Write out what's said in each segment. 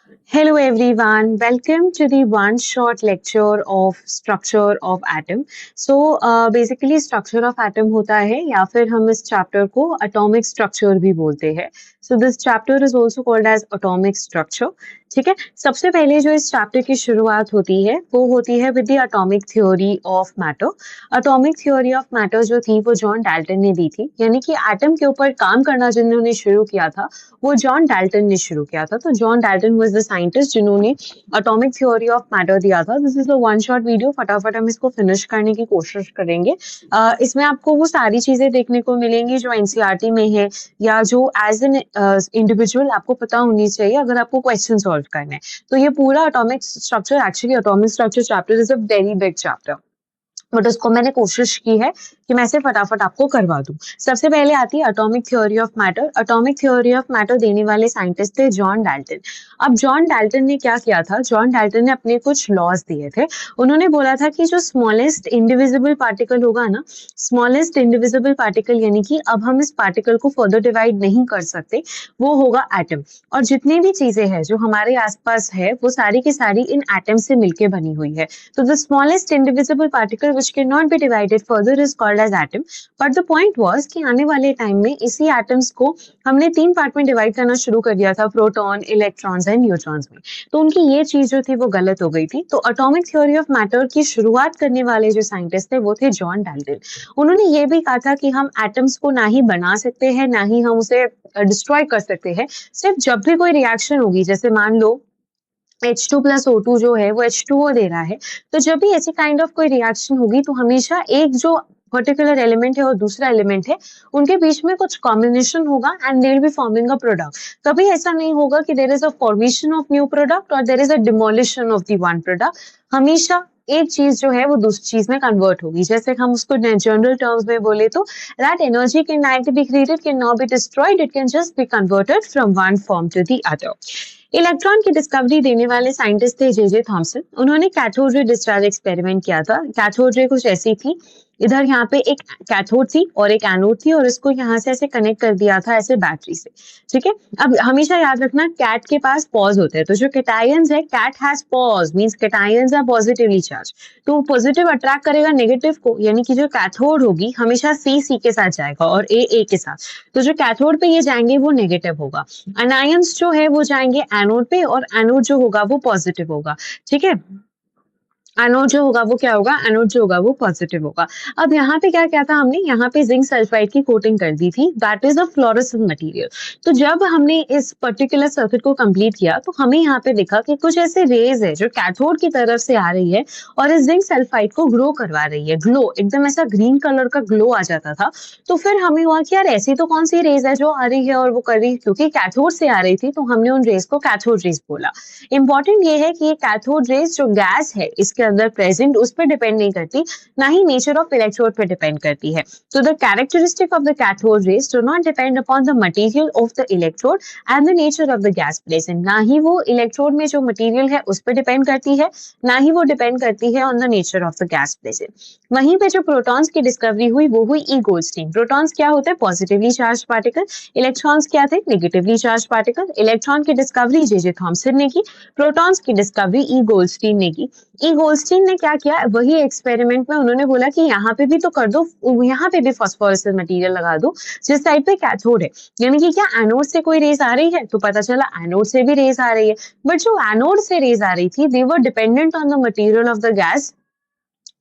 Hello everyone, welcome to the one short lecture of structure of atom. Basically structure of atom होता है या फिर हम इस chapter को atomic structure भी बोलते हैं. So this chapter is also called as atomic structure. ठीक है, सबसे पहले जो इस चैप्टर की शुरुआत होती है वो होती है with the atomic theory of matter. Atomic theory of matter जो थी वो जॉन डाल्टन ने दी थी, यानी कि एटम के ऊपर काम करना जिन्होंने शुरू किया था वो जॉन डाल्टन ने शुरू किया था. तो John Dalton was the scientist जिन्होंने एटॉमिक थ्योरी ऑफ मैटर दिया था. This is a one shot video, फटाफट हम इसको फिनिश करने की कोशिश करेंगे. इसमें आपको वो सारी चीजें देखने को मिलेंगी जो एनसीईआरटी में है या जो एज एन इंडिविजुअल आपको पता होनी चाहिए अगर आपको क्वेश्चन सॉल्व करना है. तो ये पूरा atomic structure, actually atomic structure chapter is a very big chapter, but उसको मैंने कोशिश की है कि मैं इसे फटाफट आपको करवा दूं. सबसे पहले आती है atomic theory of matter. Atomic theory of matter देने वाले साइंटिस्ट थे जॉन डाल्टन. अब जॉन डाल्टन ने क्या किया था, जॉन डाल्टन ने अपने कुछ लॉज दिए थे. उन्होंने बोला था कि जो स्मॉलेस्ट इंडिविजिबल पार्टिकल होगा ना, स्मॉलेस्ट इंडिविजिबल पार्टिकल, यानी कि अब हम इस पार्टिकल को फर्दर डिवाइड नहीं कर सकते, वो होगा एटम. और जितनी भी चीजें हैं जो हमारे आसपास है वो सारी की सारी इन एटम से मिलके बनी हुई है. तो the smallest indivisible particle which cannot be divided further is called as atom. But the point was कि आने वाले टाइम में इसी एटम्स को हमने 3 पार्ट में डिवाइड करना शुरू कर दिया था, प्रोटॉन, इलेक्ट्रॉन्स एंड न्यूट्रॉन्स में. तो उनकी ये चीज जो थी वो गलत हो गई थी. तो एटॉमिक थ्योरी ऑफ मैटर की शुरुआत करने वाले जो साइंटिस्ट थे वो थे जॉन डाल्टन. उन्होंने ये भी कहा था कि हम एटम्स को ना ही बना सकते हैं ना ही हम उसे डिस्ट्रॉय कर सकते हैं. सिर्फ जब भी कोई रिएक्शन होगी, जैसे मान लो H2 प्लस O2 जो है वो H2O दे रहा है, तो जब भी ऐसी काइंड ऑफ कोई रिएक्शन होगी तो हमेशा एक जो पर्टिकुलर एलिमेंट है और दूसरा एलिमेंट है उनके बीच में कुछ कॉम्बिनेशन होगा and they will be forming a product. कभी ऐसा नहीं होगा कि there is a formation of new product और there is a demolition of the one product. हमेशा एक चीज जो है वो दूसरी चीज में कन्वर्ट होगी. जैसे हम उसको जनरल टर्म्स में बोले तो that energy can not be created, can not be destroyed, it can just be converted from one form to the other. Electron की डिस्कवरी देने वाले साइंटिस्ट थे जे थॉमसन. उन्होंने कैथोड रे डिस्चार्ज एक्सपेरिमेंट किया था. कैथोड रे कुछ ऐसी थी, इधर यहाँ पे एक कैथोड थी और एक एनोड थी और इसको यहाँ से ऐसे कनेक्ट कर दिया था ऐसे बैटरी से. ठीक है, अब हमेशा याद रखना कैट के पास पॉज होते हैं. तो जो कैटायंस है, cat has pos means cations are positively charge. तो पॉजिटिव अट्रैक्ट करेगा नेगेटिव को, यानी कि जो कैथोड होगी हमेशा सी के साथ जाएगा और ए के साथ. तो जो कैथोड पे ये जाएंगे वो नेगेटिव होगा. अनायंस जो है वो जाएंगे एनोड पे और एनोड जो होगा वो पॉजिटिव होगा. ठीक है, एनोड जो होगा वो क्या होगा, एनोड जो होगा वो पॉजिटिव होगा. अब यहाँ पे क्या किया था हमने, यहाँ पे जिंक सल्फाइड की कोटिंग कर दी थी. That is a fluorescent material. तो जब हमने इस पर्टिकुलर सर्किट को कंप्लीट किया तो हमें यहाँ पे देखा कि कुछ ऐसे रेज है जो कैथोड की तरफ से आ रही है और इस जिंक सल्फाइड को ग्रो करवा रही है. ग्लो, एकदम ऐसा ग्रीन कलर का ग्लो आ जाता था. तो फिर हमें हुआ कि यार ऐसी तो कौन सी रेज है जो आ रही है और वो कर रही है, क्योंकि कैथोड से आ रही थी तो हमने उन रेज को कैथोड रेज बोला. इंपॉर्टेंट ये है कि ये कैथोड रेज जो गैस है इसके अंदर प्रेजेंट उस पर डिपेंड नहीं करती, ना ही नेचर ऑफ इलेक्ट्रोड पे डिपेंड करती है. तो the characteristic of the cathode rays do not depend upon the material of the electrode and the nature of the gas present. ना ही वो इलेक्ट्रोड में जो मटेरियल है उस पर डिपेंड करती है, ना ही वो डिपेंड करती है on the nature of the gas present. वहीं पे जो प्रोटॉन्स की डिस्कवरी हुई वो हुई ई गोल्डस्टीन. प्रोटॉन्स क्या होते हैं, पॉजिटिवली चार्ज पार्टिकल. इलेक्ट्रॉन्स क्या थे, नेगेटिवली चार्ज पार्टिकल. इलेक्ट्रॉन की डिस्कवरी जे थॉमसन ने की, प्रोटॉन्स की डिस्कवरी ई गोल्डस्टीन ने की. ई गोल्डस्टीन ने क्या किया, वही एक्सपेरिमेंट में उन्होंने बोला कि यहाँ पे भी तो कर दो, यहाँ पे भी फास्फोरेसेंट मटेरियल लगा दो जिस साइड पे कैथोड है. यानी कि क्या एनोड से कोई रेज आ रही है, तो पता चला एनोड से भी रेज आ रही है. बट जो एनोड से रेज आ रही थी they were dependent on the material of the gas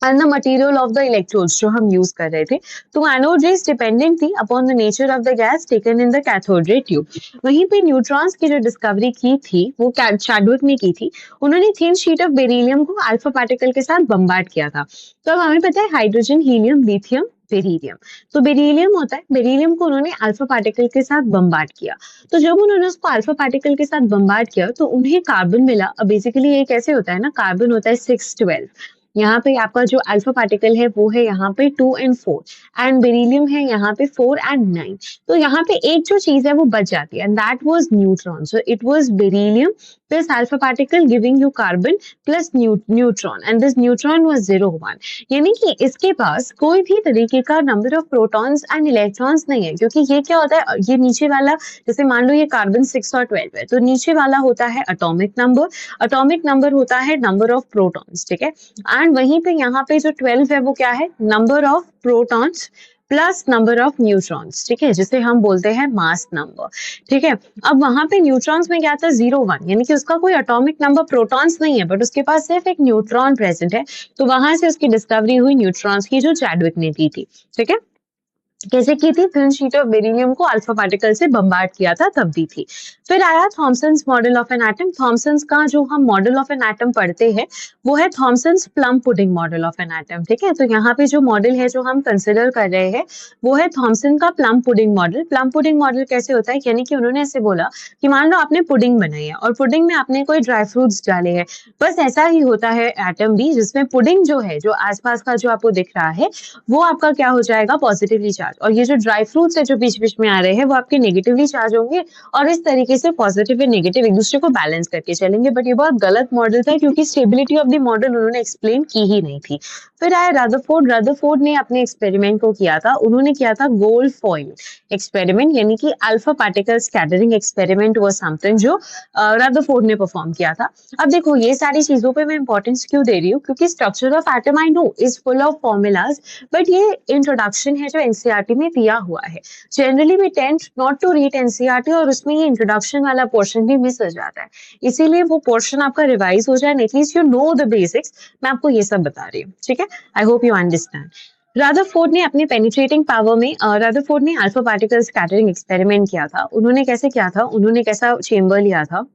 and the material of the electrodes जो हम यूज कर रहे थे. तो एनोड रेज डिपेंडेंट थी upon the nature of the gas taken in the cathode ray tube. वहीं पे neutrons की जो डिस्कवरी की थी वो चैडविक ने की थी. उन्होंने थिन शीट ऑफ बेरिलियम को अल्फा पार्टिकल के साथ बम्बार्ड किया था. तो अब हमें पता है हाइड्रोजन, हीलियम, लिथियम, बेरिलियम. तो बेरिलियम होता है, बेरिलियम को उन्होंने अल्फा पार्टिकल के साथ बम्बार्ड किया. तो जब उन्होंने उसको अल्फा पार्टिकल के साथ बम्बार्ड किया तो उन्हें कार्बन मिला. अब बेसिकली ये कैसे होता है ना, कार्बन होता है 612. यहाँ पे आपका जो अल्फा पार्टिकल है वो है यहाँ पे 2 एंड 4 एंड बेरिलियम है यहाँ पे 4 एंड 9। तो यहाँ पे एक जो चीज है वो बच जाती है and that was neutron. So it was beryllium plus alpha particle giving you carbon plus neutron and this neutron was 0 1। यानी कि इसके पास कोई भी तरीके का number of protons and electrons नहीं है, क्योंकि ये क्या होता है, ये नीचे वाला जैसे मान लो ये कार्बन 6 और 12 है, तो नीचे वाला होता है एटॉमिक नंबर होता है नंबर ऑफ प्रोटॉन्स, ठीक है। एंड वहीं पे यहाँ पे जो 12 है वो क्या है, number of protons plus number of neutrons, ठीक है, जिसे हम बोलते हैं मास नंबर, ठीक है। अब वहां पे न्यूट्रॉन्स में क्या था 0 1, यानी कि उसका कोई एटॉमिक नंबर प्रोटॉन्स नहीं है बट उसके पास सिर्फ एक न्यूट्रॉन प्रेजेंट है, तो वहां से उसकी डिस्कवरी हुई न्यूट्रॉन्स की, जो चैडविक ने की थी, ठीक है। कैसे की थी, थिन शीट ऑफ बेरिलियम को अल्फा पार्टिकल से बम्बार्ड किया था तब दी थी। फिर आया Thomson's model of an atom. Thomson's का जो हम मॉडल ऑफ एन एटम पढ़ते हैं वो है Thomson's plum pudding model of an atom, ठीक है। तो यहाँ पे जो मॉडल है जो हम कंसिडर कर रहे हैं वो है थॉमसन का plum pudding model. Plum pudding model कैसे होता है, यानी कि उन्होंने ऐसे बोला कि मान लो आपने पुडिंग बनाई है और पुडिंग में आपने कोई ड्राई फ्रूट्स डाले हैं, बस ऐसा ही होता है एटम भी, जिसमें पुडिंग जो है, जो आसपास का जो आपको दिख रहा है वो आपका क्या हो जाएगा, पॉजिटिवली चार्ज, और ये जो ड्राई फ्रूट्स है जो बीच बीच में आ रहे हैं वो आपके नेगेटिवली चार्ज होंगे, और इस तरीके से पॉजिटिव और नेगेटिव एक दूसरे को बैलेंस करके चलेंगे। बट ये बहुत गलत मॉडल था, क्योंकि स्टेबिलिटी ऑफ द मॉडल उन्होंने एक्सप्लेन की ही नहीं थी। फिर आया रदरफोर्ड। रदरफोर्ड ने अपने एक्सपेरिमेंट को किया था, उन्होंने किया था गोल्ड फॉइल एक्सपेरिमेंट, यानी कि अल्फा पार्टिकल स्कैटरिंग एक्सपेरिमेंट वो समथिंग जो रदरफोर्ड ने परफॉर्म किया था। अब देखो ये सारी चीजों पे मैं इंपॉर्टेंस क्यों दे रही हूँ, क्योंकि structure of atom I know is full of formulas, but ये इंट्रोडक्शन है जो एनसीईआरटी में दिया हुआ है। Generally we tend not to read NCERT, और उसमें ये इंट्रोडक्शन वाला पोर्शन भी मिस हो जाता है, इसीलिए वो पोर्शन आपका रिवाइज हो जाए, at least you know the basics. मैं आपको ये सब बता रही हूँ, ठीक है। आई होप यू अंडरस्टैंड। रदरफोर्ड ने अपने पेनिट्रेटिंग पावर में रदरफोर्ड ने अल्फा पार्टिकल स्कैटरिंग एक्सपेरिमेंट किया था। उन्होंने कैसे किया था, उन्होंने कैसा चेंबर लिया था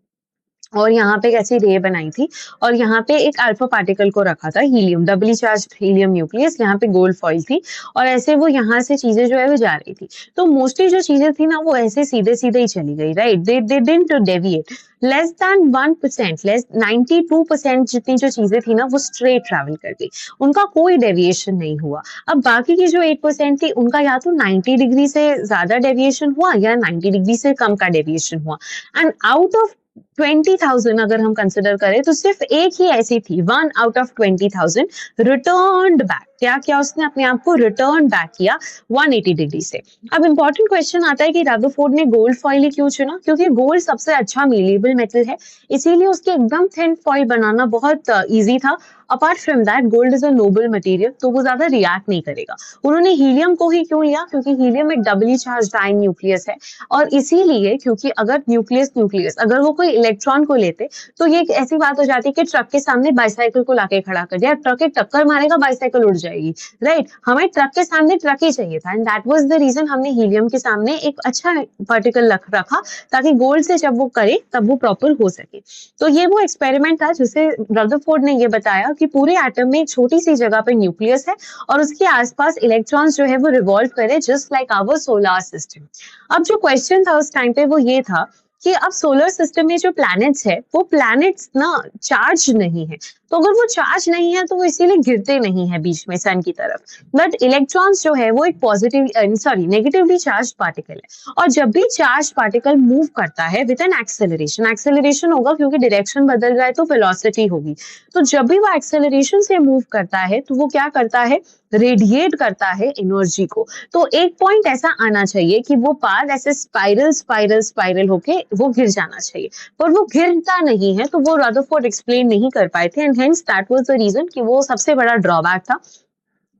और यहाँ पे कैसी रे बनाई थी, और यहाँ पे एक अल्फा पार्टिकल को रखा था, हीलियम, डबली चार्ज हीलियम न्यूक्लियस, यहाँ पे गोल्ड फॉइल थी, और ऐसे वो यहाँ से चीजें जो है वो जा रही थी। तो मोस्टली जो चीजें थी ना वो ऐसे सीधे सीधे ही चली गई, right, they didn't deviate. Less than 1%, less 92% जितनी जो चीजें थी ना वो स्ट्रेट ट्रैवल कर गई, उनका कोई डेविएशन नहीं हुआ। अब बाकी की जो 8% थी उनका या तो 90 डिग्री से ज्यादा डेविएशन हुआ या 90 डिग्री से कम का डेविएशन हुआ। एंड आउट ऑफ 20,000 अगर हम कंसिडर करें तो सिर्फ एक ही ऐसी थी, 1 आउट ऑफ 20,000 रिटर्न्ड बैक। क्या किया उसने, अपने आप को रिटर्न बैक किया 180 डिग्री से। अब इंपॉर्टेंट क्वेश्चन आता है कि रदरफोर्ड ने गोल्ड फॉइल ही क्यों चुना, क्योंकि गोल्ड सबसे अच्छा मीलेबल मेटल है, इसीलिए उसके एकदम थिन फॉइल बनाना बहुत इजी था। Apart from that gold is a Nobel material, तो वो ज्यादा रिएक्ट नहीं करेगा। उन्होंने हीलियम को ही क्यों लिया, क्योंकि हीलियम एक डबली चार्ज डाई न्यूक्लियस है, और इसीलिए क्योंकि अगर न्यूक्लियस अगर वो कोई इलेक्ट्रॉन को लेते तो ये एक ऐसी बात हो जाती कि ट्रक के सामने बाइसाइकिल को लाके खड़ा कर दिया, ट्रक एक टक्कर मारेगा, बाइसाइकिल उड़ जाएगी, राइट। हमें ट्रक के सामने ट्रक ही चाहिए था, and that was the reason हमने हीलियम के सामने एक अच्छा पार्टिकल रखा, ताकि गोल्ड से जब वो करे तब वो प्रॉपर हो सके। तो ये वो एक्सपेरिमेंट था जिसे रदरफोर्ड ने ये बताया कि पूरे एटम में एक छोटी सी जगह पे न्यूक्लियस है और उसके आसपास इलेक्ट्रॉन्स जो है वो रिवॉल्व करे, just like our solar system. अब जो क्वेश्चन था उस टाइम पे वो ये था कि अब सोलर सिस्टम में जो प्लैनेट्स है वो प्लैनेट्स ना चार्ज नहीं है, तो अगर वो चार्ज नहीं है तो वो इसीलिए गिरते नहीं है बीच में सन की तरफ। बट इलेक्ट्रॉन्स जो है वो एक पॉजिटिव नेगेटिवली चार्ज पार्टिकल है, और जब भी चार्ज पार्टिकल मूव करता है विद एन एक्सेलरेशन होगा, क्योंकि डायरेक्शन बदल रहा है तो वेलोसिटी होगी। तो जब भी वो एक्सेलरेशन से मूव करता है तो वो क्या करता है, रेडिएट करता है एनर्जी को। तो एक पॉइंट ऐसा आना चाहिए कि वो पार ऐसे स्पाइरल होके वो गिर जाना चाहिए, पर वो गिरता नहीं है, तो वो रदरफोर्ड एक्सप्लेन नहीं कर पाए थे, and hence that was the reason कि वो सबसे बड़ा ड्रॉबैक था।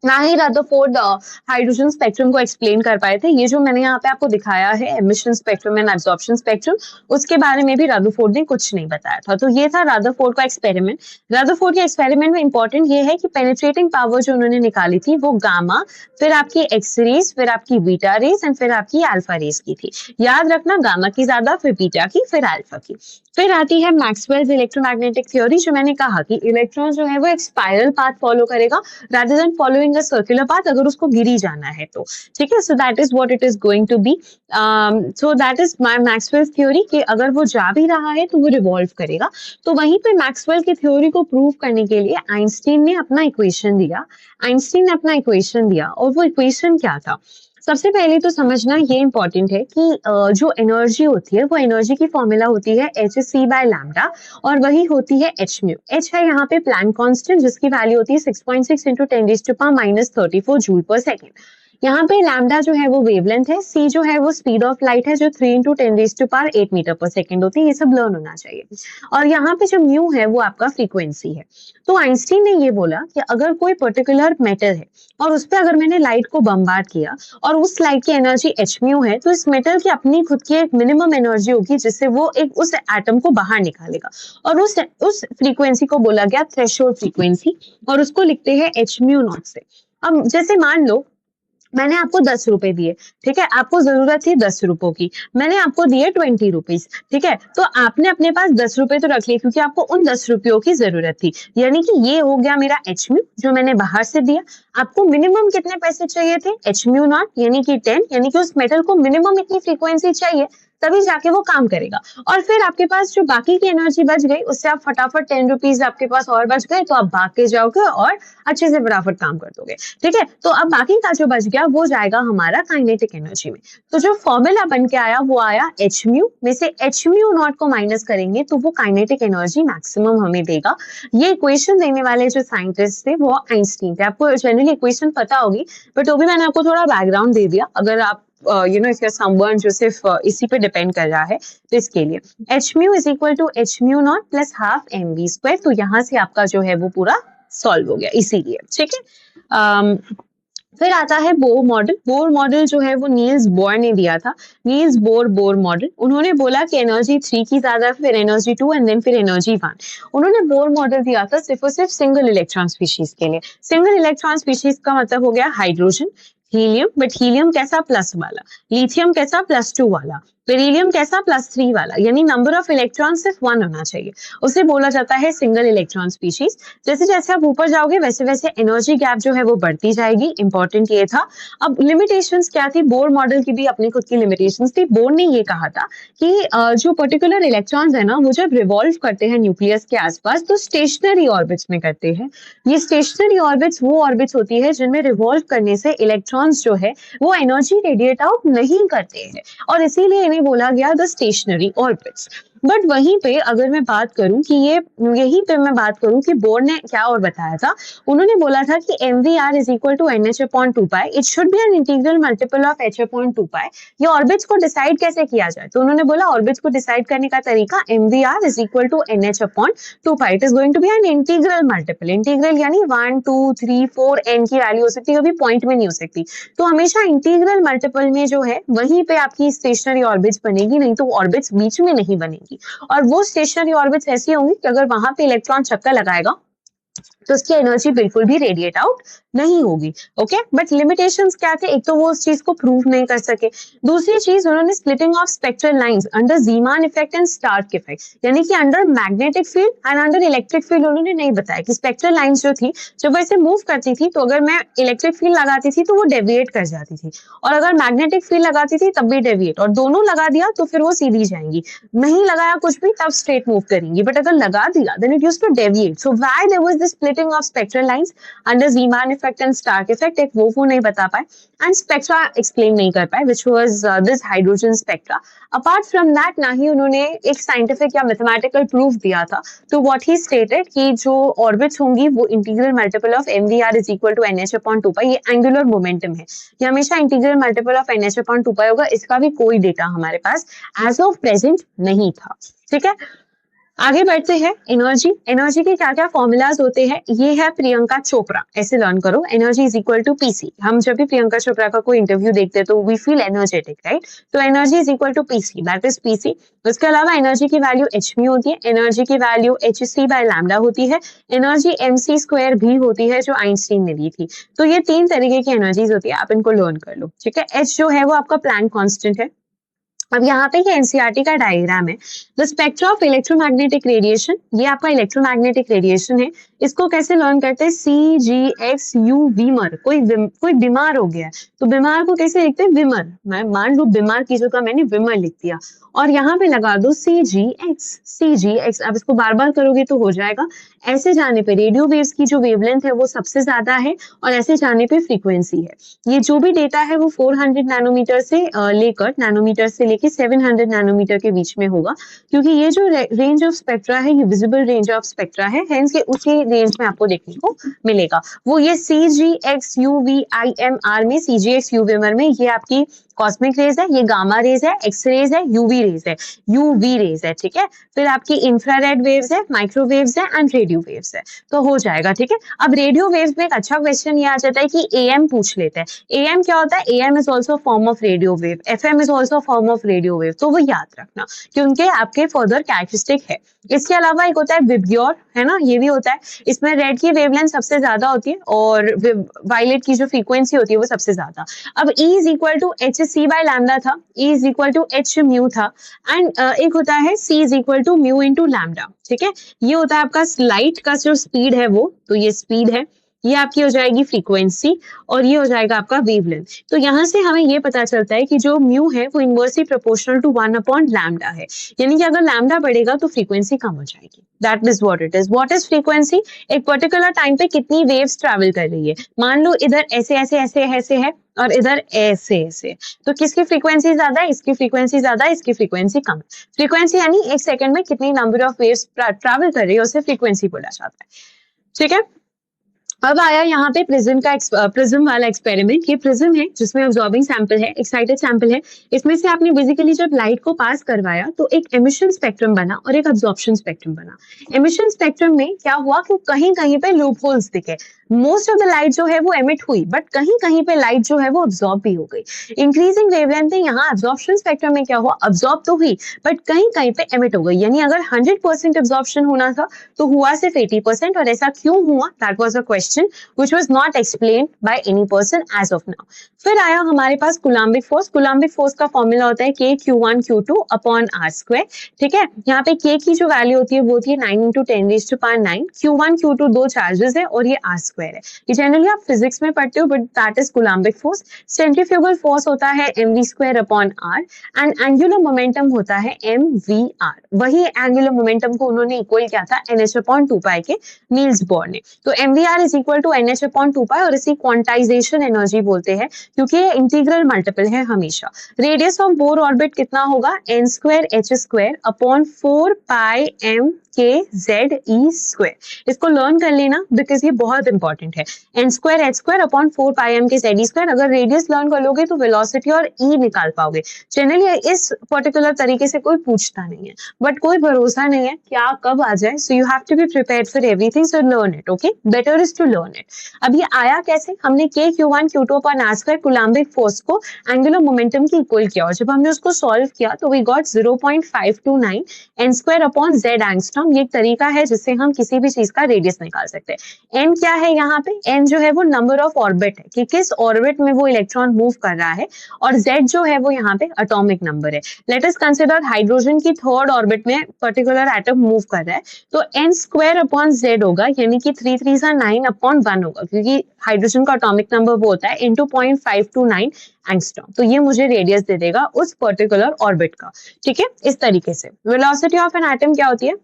ना ही रदरफोर्ड हाइड्रोजन स्पेक्ट्रम को एक्सप्लेन कर पाए थे। ये जो मैंने यहाँ पे आपको दिखाया है emission spectrum and absorption spectrum, उसके बारे में भी रदरफोर्ड ने कुछ नहीं बताया था। तो ये था रदरफोर्ड का एक्सपेरिमेंट। रदरफोर्ड के एक्सपेरिमेंट में इंपॉर्टेंट ये है कि पेनिट्रेटिंग पावर जो उन्होंने निकाली थी वो गामा, फिर आपकी एक्स रेज, फिर आपकी बीटा रेज एंड फिर आपकी अल्फा रेज की थी। याद रखना, गामा की ज्यादा, फिर बीटा की, फिर अल्फा की। फिर आती है मैक्सवेल्स इलेक्ट्रोमैग्नेटिक थ्योरी, जो मैंने कहा कि इलेक्ट्रॉन जो है वो एक स्पाइरल पाथ फॉलो करेगा rather than following a circular path, अगर उसको गिरी जाना है तो, ठीक है। So that is what it is going to be. So that is my Maxwell's theory कि अगर वो जा भी रहा है तो वो रिवॉल्व करेगा। तो वहीं पे मैक्सवेल की थ्योरी को प्रूव करने के लिए आइंस्टीन ने अपना इक्वेशन दिया। आइंस्टीन ने अपना इक्वेशन दिया और वो इक्वेशन क्या था? सबसे पहले तो समझना ये इंपॉर्टेंट है कि जो एनर्जी होती है वो एनर्जी की फॉर्मूला होती है एच सी बाय लैम्डा, और वही होती है एच म्यू। एच है यहाँ पे प्लैंक कांस्टेंट, जिसकी वैल्यू होती है 6.6 इंटू 10⁻⁻34 जूल पर सेकेंड। यहाँ पे लैम्डा जो है वो वेवलेंथ है, सी जो है वो स्पीड ऑफ लाइट है जो 3 इंटू 10⁸ मीटर पर सेकेंड होती है। ये सब लर्न होना चाहिए। और यहाँ पे जो म्यू है वो आपका फ्रीक्वेंसी है। तो आइंस्टीन ने ये बोला कि अगर कोई पर्टिकुलर मेटल है और उस पर अगर मैंने लाइट को बम्बार्ड किया और उस लाइट की एनर्जी एच म्यू है, तो इस मेटल की अपनी खुद की एक मिनिमम एनर्जी होगी जिससे वो एक उस एटम को बाहर निकालेगा, और उस फ्रीक्वेंसी को बोला गया थ्रेशोल्ड फ्रीक्वेंसी, और उसको लिखते हैं एच म्यू नॉट से। अब जैसे मान लो मैंने आपको 10 रुपए दिए, ठीक है, आपको जरूरत थी 10 रुपयों की, मैंने आपको दिए 20 रुपीज, ठीक है, तो आपने अपने पास 10 रुपए तो रख लिए क्योंकि आपको उन 10 रुपयों की जरूरत थी, यानी कि ये हो गया मेरा एच म्यू जो मैंने बाहर से दिया। आपको मिनिमम कितने पैसे चाहिए थे? एच म्यू नॉट यानी कि 10, यानी कि उस मेटल को मिनिमम इतनी फ्रीक्वेंसी चाहिए तभी जाके वो काम करेगा। और फिर आपके पास जो बाकी की एनर्जी बच गई उससे आप फटाफट 10 रुपीज आपके पास और बच गए, तो आप भाग के जाओगे और अच्छे से फटाफट काम कर दोगे, ठीक है। तो अब बाकी का जो बच गया वो जाएगा हमारा काइनेटिक एनर्जी में। तो जो फॉर्मूला बन के आया वो आया एच म्यू में से एच म्यू नॉट को माइनस करेंगे तो वो काइनेटिक एनर्जी मैक्सिमम हमें देगा। ये इक्वेशन देने वाले जो साइंटिस्ट थे वो आइंस्टीन थे। आपको जनरली इक्वेशन पता होगी, बट वो भी मैंने आपको थोड़ा बैकग्राउंड दे दिया, अगर आप इफ समवन जो सिर्फ इसी पे डिपेंड कर रहा है तो इसके लिए h mu is equal to h mu not plus half m v square. तो यहाँ से आपका जो है वो पूरा सॉल्व हो गया इसीलिए, ठीक है। फिर आता है बोर मॉडल। बोर मॉडल जो है वो नील्स बोर ने दिया था। नील्स बोर मॉडल, उन्होंने बोला कि एनर्जी 3 की ज्यादा, फिर एनर्जी 2 एंड देन फिर एनर्जी 1। उन्होंने बोर मॉडल दिया था सिर्फ और सिर्फ सिंगल इलेक्ट्रॉन स्पीशीज के लिए। सिंगल इलेक्ट्रॉन स्पीशीज का मतलब हो गया हाइड्रोजन, हीलियम, बट हीलियम कैसा? प्लस वाला। लिथियम कैसा? +2 वाला। बेरिलियम कैसा? +3 वाला, यानी नंबर ऑफ इलेक्ट्रॉन सिर्फ 1 होना चाहिए। उसे बोला जाता है सिंगल इलेक्ट्रॉन स्पीशीज। जैसे जैसे आप ऊपर जाओगे वैसे वैसे एनर्जी गैप जो है वो बढ़ती जाएगी। इंपॉर्टेंट ये था। अब लिमिटेशंस क्या थी? बोर मॉडल की भी अपनी खुद की लिमिटेशंस थी। बोर ने ये कहा था कि जो पर्टिकुलर इलेक्ट्रॉन्स है ना वो जब रिवॉल्व करते हैं न्यूक्लियस के आसपास तो स्टेशनरी ऑर्बिट्स में करते हैं। ये स्टेशनरी ऑर्बिट्स वो ऑर्बिट्स होती है जिनमें रिवॉल्व करने से इलेक्ट्रॉन्स जो है वो एनर्जी रेडिएट आउट नहीं करते हैं, और इसीलिए इन्हें बोला गया द स्टेशनरी ऑर्बिट्स। बट वहीं पे अगर मैं बात करूं कि यहीं पे मैं बात करूं कि बोर ने क्या और बताया था, उन्होंने बोला था कि mvr is equal to nh/2 pi, it should be an integral multiple of h/2 pi. ये ऑर्बिट्स को डिसाइड कैसे किया जाए? तो उन्होंने बोला ऑर्बिट्स को डिसाइड करने का तरीका mvr is equal to nh/2 pi, it is going to be an integral multiple. Integral यानी 1 2 3 4 n की वैल्यू हो सकती है, कभी पॉइंट में नहीं हो सकती। तो हमेशा इंटीग्रल मल्टीपल में जो है वहीं पे आपकी स्टेशनरी ऑर्बिट्स बनेगी, नहीं तो ऑर्बिट्स बीच में नहीं बनेगी। और वो स्टेशनरी ऑर्बिट्स ऐसी होंगी कि अगर वहां पे इलेक्ट्रॉन चक्कर लगाएगा तो उसकी एनर्जी बिल्कुल भी रेडिएट आउट नहीं होगी। ओके, बट लिमिटेशंस क्या थे? एक तो वो उस चीज को प्रूव नहीं कर सके। दूसरी चीज, उन्होंने splitting of spectral lines under Zeeman effect and Stark effect, यानी कि under magnetic field and under electric field उन्होंने नहीं बताया कि स्पेक्ट्रल लाइंस जो थी जब वैसे मूव करती थी तो अगर मैं इलेक्ट्रिक फील्ड लगाती थी तो वो डेविएट कर जाती थी, और अगर मैग्नेटिक फील्ड लगाती थी तब भी डेविएट, और दोनों लगा दिया तो फिर वो सीधी जाएंगी। नहीं लगाया कुछ भी तब स्ट्रेट मूव करेंगी, बट अगर लगा दिया then it used to deviate. So why there was this splitting of spectral lines under Zeeman effect and Stark effect, एक वो नहीं बता पाए, एंड स्पेक्ट्रा एक्सप्लेन नहीं कर पाए, which was this hydrogen spectra. Apart from that ना ही उन्होंने एक साइंटिफिक या मैथमेटिकल प्रूफ दिया था। तो व्हाट ही स्टेटेड कि जो ऑर्बिट्स होंगी वो integral multiple of mvr is equal to nh/2 pi, ये एंगुलर मोमेंटम है, ये हमेशा इंटीग्रल मल्टीपल ऑफ nh/2 पाई होगा। इसका भी कोई डेटा हमारे पास एज ऑफ प्रेजेंट नहीं था, ठीक है। आगे बढ़ते हैं। एनर्जी के क्या क्या फॉर्मूलाज होते हैं, ये है प्रियंका चोपड़ा, ऐसे लर्न करो। Energy is equal to pc. हम जब भी प्रियंका चोपड़ा का कोई इंटरव्यू देखते हैं तो वी फील एनर्जेटिक, राइट? तो energy is equal to pc, that is pc. उसके अलावा एनर्जी की वैल्यू एच म्यू होती है, एनर्जी की value h c by lambda होती है, एनर्जी एम सी स्क्वायर भी होती है जो आइंस्टीन ने दी थी। तो ये 3 तरीके की एनर्जीज होती है, आप इनको लर्न कर लो, ठीक है। एच जो है वो आपका प्लैंक कांस्टेंट है, अब यहाँ पे ये एनसीईआरटी का डायग्राम है। The spectra of electromagnetic radiation, ये आपका इलेक्ट्रोमैग्नेटिक रेडिएशन है। इसको कैसे लर्न करते हैं? CGX-U Weimar. कोई बीमार हो गया है तो बीमार को कैसे लिखते हैं? विमर। मैं मान लू बीमार की जगह मैंने विमर लिख दिया और यहाँ पे लगा दो CGX। अब इसको बार बार करोगे तो हो जाएगा। ऐसे जाने पे रेडियो वेव्स की जो वेवलेंथ है वो सबसे ज्यादा है और ऐसे जाने पे फ्रीक्वेंसी है। ये जो भी डेटा है वो 400 नैनोमीटर से लेके 700 नैनोमीटर के बीच में होगा, क्योंकि ये जो रेंज ऑफ स्पेक्ट्रा है ये विजिबल रेंज ऑफ स्पेक्ट्रा है, हेंस ये उसी रेंज में आपको देखने को मिलेगा। वो ये CGX-UVIMR में, CGX-UVIMR में ये आपकी कॉस्मिक रेज है, ये गामा रेज है, एक्स रेज है, यूवी रेज है, ठीक है। फिर आपकी इंफ्रारेड वेव्स है, माइक्रोवेव्स है एंड रेडियो वेव्स है, तो हो जाएगा, ठीक है। अब रेडियो वेव्स में एक अच्छा क्वेश्चन ये आ जाता है कि AM पूछ लेते हैं। AM क्या होता है? AM is also form of radio wave, FM is also form of radio wave, तो वो याद रखना क्योंकि आपके फर्दर कैरेक्टरिस्टिक है। इसके अलावा एक होता है विब्ग्योर, है ना, ये भी होता है। इसमें रेड की वेवलेंथ सबसे ज्यादा होती है और वायलेट की जो फ्रीक्वेंसी होती है वो सबसे ज्यादा। अब E is equal to HC by lambda था, E is equal to H mu था एंड एक होता है C is equal to mu into lambda, ठीक है। ये होता है आपका लाइट का जो स्पीड है वो, तो ये स्पीड है, ये आपकी हो जाएगी फ्रीक्वेंसी और ये हो जाएगा आपका वेवलेंथ। तो यहाँ से हमें ये पता चलता है कि जो म्यू है वो inversely proportional to 1 upon lambda है, यानी कि अगर लैम्डा बढ़ेगा तो फ्रीक्वेंसी कम हो जाएगी। That is what it is. What is frequency? एक पर्टिकुलर टाइम पे कितनी वेव्स ट्रैवल कर रही है। मान लो इधर ऐसे ऐसे ऐसे ऐसे है और इधर ऐसे ऐसे, तो किसकी फ्रीक्वेंसी ज्यादा है? इसकी फ्रीक्वेंसी ज्यादा है, इसकी फ्रीक्वेंसी कम है। फ्रीक्वेंसी यानी एक सेकंड में कितनी नंबर ऑफ वेव्स ट्रैवल कर रही है उसे फ्रीक्वेंसी बोला जाता है, ठीक है। अब आया यहाँ पे प्रिज्म वाला एक्सपेरिमेंट। ये प्रिज्म है जिसमें ऑब्जॉर्बिंग सैंपल है, एक्साइटेड सैंपल है। इसमें से आपने बेसिकली जब लाइट को पास करवाया तो एक एमिशन स्पेक्ट्रम बना और एक अब्जॉर्प्शन स्पेक्ट्रम बना। एमिशन स्पेक्ट्रम में क्या हुआ कि कहीं कहीं पे लूप होल्स दिखे। मोस्ट ऑफ द लाइट जो है वो एमिट हुई, बट कहीं कहीं पे लाइट जो है वो अब्जॉर्ब भी हो गई। इंक्रीजिंग वेवलेंथ में यहाँ अब्जॉर्प्शन स्पेक्ट्रम में क्या हुआ? अब्जॉर्ब तो हुई बट कहीं कहीं पे एमिट हो गई, यानी अगर 100% अब्जॉर्प्शन होना था तो हुआ सिर्फ 80%। और ऐसा क्यों हुआ? That was a question which was not explained by any person as of now. फिर आया हमारे पास कुलाम्बिक फोर्स। कुलाम्बिक फोर्स का फॉर्मूला होता है K(Q1Q2) अपॉन R स्क्वायर, ठीक है। यहाँ पे K की जो वैल्यू होती है वो होती है 9 × 10⁹ Q1 Q2 दो चार्जेस है और ये R स्क्वायर है। ये जनरली आप फिजिक्स में पढ़ते हो but that is coulombic force. Centrifugal force होता है mv² upon R and angular momentum होता है mvr। वही एंगुलर मोमेंटम को उन्होंने इक्वल किया था NH/2π के नील्स बोर ने। तो mvr is equal to NH/2π और इसी क्वांटाइजेशन एनर्जी बोलते हैं क्योंकि ये इंटीग्रल मल्टीपल है हमेशा। रेडियस ऑफ बोर ऑर्बिट कितना होगा? n² upon 4πm(k)z(e²). इसको लर्न कर लेना बिकॉज ये बहुत इंपॉर्टेंट है। n² upon 4πm(k)z(e²). अगर रेडियस लर्न कर लोगे तो वेलोसिटी और ई निकाल पाओगे। जनरली इस पर्टिकुलर तरीके से कोई पूछता नहीं है बट कोई भरोसा नहीं है क्या कब आ जाए, so you have to be prepared for everything, so learn it, okay. Better is to learn it. अब ये आया कैसे? हमने K(Q1Q2) upon R square coulombic force को एंगुलर मोमेंटम की इक्वल किया और जब हमने उसको सॉल्व किया तो we got 0.529 n² upon z angstrom. ये एक तरीका है जिससे हम किसी भी चीज का रेडियस निकाल सकते हैं। n क्या है यहाँ पे? n जो है वो नंबर ऑफ ऑर्बिट है कि किस ऑर्बिट में वो इलेक्ट्रॉन मूव कर रहा है और z जो है वो यहाँ पे एटॉमिक नंबर है। लेट अस कंसिडर हाइड्रोजन की थर्ड ऑर्बिट में पर्टिकुलर एटम मूव कर रहा है तो n² अपॉन z होगा, यानी कि 3 3 9 अपॉन 1 होगा क्योंकि हाइड्रोजन का एटॉमिक नंबर वो होता है into 0.529 एंगस्ट्रॉम। तो ये मुझे रेडियस दे देगा उस पर्टिकुलर ऑर्बिट का, ठीक है। इस तरीके से वेलोसिटी ऑफ एन एटम क्या होती है?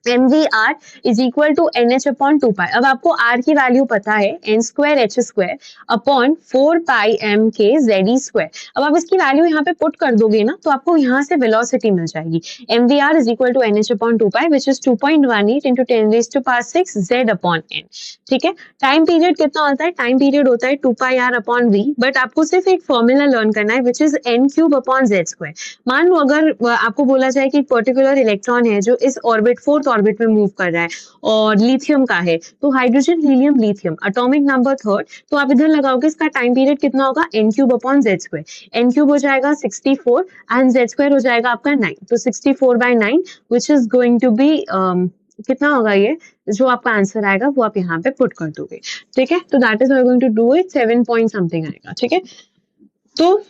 mvr is equal to NH/2π। अब आपको r की वैल्यू पता है n²h² अपॉन 4πm(k)z(e²). अब आप इसकी वैल्यू यहाँ पे पुट कर दोगे ना तो आपको यहाँ से वेलोसिटी मिल जाएगी। mvr is equal to NH/2π which is 2.18 × 10⁶ z upon n, ठीक है। टाइम पीरियड कितना होता है? टाइम पीरियड होता है 2πr अपॉन v, बट आपको सिर्फ एक फॉर्मूला लर्न करना है which is n³ upon z²। मान लो अगर आपको बोला जाए कि पर्टिकुलर इलेक्ट्रॉन है जो इस ऑर्बिट फोर्थ ऑर्बिट में मूव कर रहा है और लिथियम का है, तो hydrogen helium lithium atomic number third, तो आप इधर लगाओगे इसका टाइम पीरियड कितना होगा? n³ upon z²। n³ हो जाएगा 64 एंड z² हो जाएगा आपका 9, तो 64/9 which is going to be कितना होगा? ये जो आपका आंसर आएगा वो आप यहाँ पे पुट कर दोगे, ठीक है। तो that is going to do it 7 point something आएगा, ठीक है। तो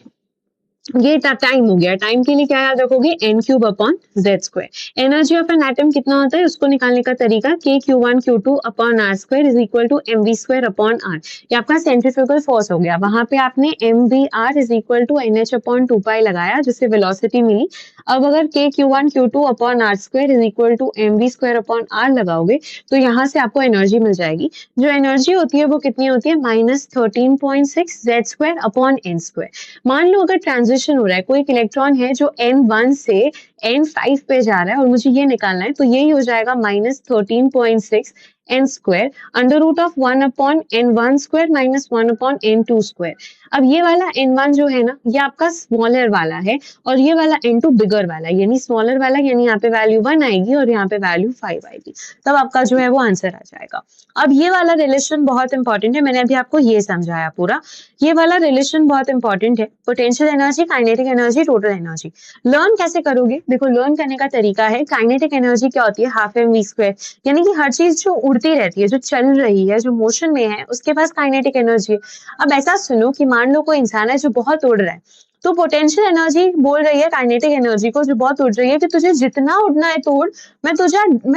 ये टाइम हो गया। टाइम के लिए क्या याद रखोगे, n³ upon z square. Energy of an atom कितना होता है उसको निकालने का तरीका kq1 q2 upon r square is equal to mv square upon r। ये आपका सेंट्रीफ्यूगल फोर्स हो गया। वहां पे आपने mvr is equal to nh upon 2 लगाया जिससे वेलोसिटी मिली। अब अगर kq1 q2 upon r square is equal to mv square upon r लगाओगे तो यहाँ से आपको एनर्जी मिल जाएगी। जो एनर्जी होती है वो कितनी होती है, -13.6 z square upon n square. मान लो अगर ट्रांजिशन हो रहा है, कोई एक इलेक्ट्रॉन है जो n1 से n5 पे जा रहा है और मुझे ये निकालना है, तो यही हो जाएगा -13.6 n square under root of 1 upon n1 square minus 1 upon n2 square. अब ये वाला n1 जो है ना ये आपका स्मॉलर वाला है और ये वाला n2 बिगर वाला, यानी स्मॉलर वाला, यानी यहाँ पे वैल्यू 1 आएगी और यहाँ पे वैल्यू 5 आएगी, तब आपका जो है वो आंसर आ जाएगा। अब ये वाला रिलेशन बहुत इंपॉर्टेंट है, मैंने अभी आपको ये समझाया पूरा। ये वाला रिलेशन बहुत इंपॉर्टेंट है, potential energy, kinetic energy, total energy. Learn कैसे करोगे, देखो लर्न करने का तरीका है, काइनेटिक एनर्जी क्या होती है, हाफ एम वी स्क्वायर, यानी कि हर चीज जो उड़ती रहती है, जो चल रही है, जो मोशन में है, उसके पास काइनेटिक एनर्जी है। अब ऐसा सुनो कि मान लो कोई इंसान है जो बहुत उड़ रहा है, तो पोटेंशियल एनर्जी बोल रही है काइनेटिक एनर्जी को जो बहुत उड़ रही है कि तुझे जितना उड़ना है तो उड़, मैं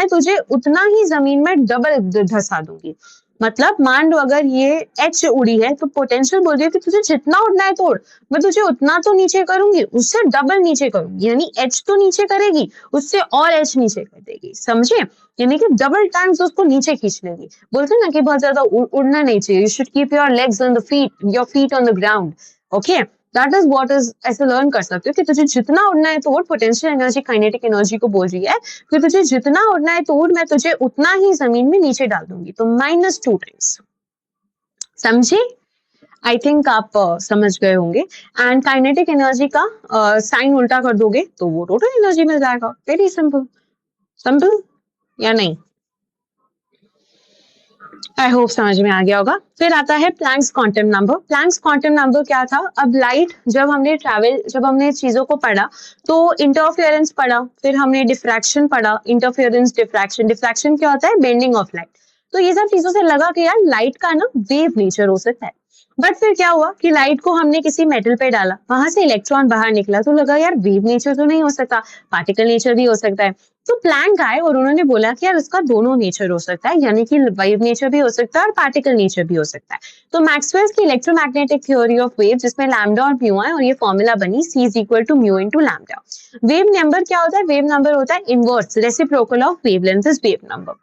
तुझे उतना ही जमीन में डबल धसा दूंगी। मतलब मान लो अगर ये एच उड़ी है तो पोटेंशियल बोल रही है कि तुझे जितना उड़ना है तो उड़, मैं तुझे उतना तो नीचे करूंगी, उससे डबल नीचे करूंगी, यानी एच तो नीचे करेगी, उससे और एच नीचे कर देगी, समझे, यानी कि डबल टाइम्स उसको नीचे खींच लेगी। बोलते ना कि बहुत ज्यादा उड़ना नहीं चाहिए, you should keep your legs on the feet, your feet on the ground, okay, that is what is, ऐसे लर्न कर सकते हो कि तुझे जितना उड़ना है तो उड़। पोटेंशियल एनर्जी काइनेटिक एनर्जी को बोल रही है कि तुझे जितना उड़ना है तो उड़, मैं तुझे उतना ही जमीन में नीचे डाल दूंगी, तो -2 टाइम्स, समझे। आई थिंक आप समझ गए होंगे। एंड काइनेटिक एनर्जी का साइन उल्टा कर दोगे तो वो टोटल एनर्जी मिल जाएगा। वेरी सिंपल, सिंपल या नहीं, आई होप समझ में आ गया होगा। फिर आता है Planck's quantum number. Planck's quantum number क्या था, अब लाइट जब हमने चीजों को पढ़ा तो इंटरफेरेंस पढ़ा, फिर हमने डिफ्रैक्शन पढ़ा, इंटरफेरेंस, डिफ्रैक्शन। डिफ्रैक्शन क्या होता है, बेंडिंग ऑफ लाइट। तो ये सब चीजों से लगा कि यार लाइट का ना वेव नेचर हो सकता है। बट फिर क्या हुआ कि लाइट को हमने किसी मेटल पे डाला, वहां से इलेक्ट्रॉन बाहर निकला, तो लगा यार वेव नेचर तो नहीं हो सकता, पार्टिकल नेचर भी हो सकता है। तो प्लैंक आए और उन्होंने बोला कि यार इसका दोनों नेचर हो सकता है, यानी कि वेव नेचर भी हो सकता है और पार्टिकल नेचर भी हो सकता है। तो मैक्सवेल्स की इलेक्ट्रोमैग्नेटिक थ्योरी ऑफ वेव, जिसमें लैम्डा और म्यू है, और ये फॉर्मूला बनी C is equal to mu into lambda. Wave number क्या होता है, वेव नंबर होता है inverse reciprocal of wavelength is wave number.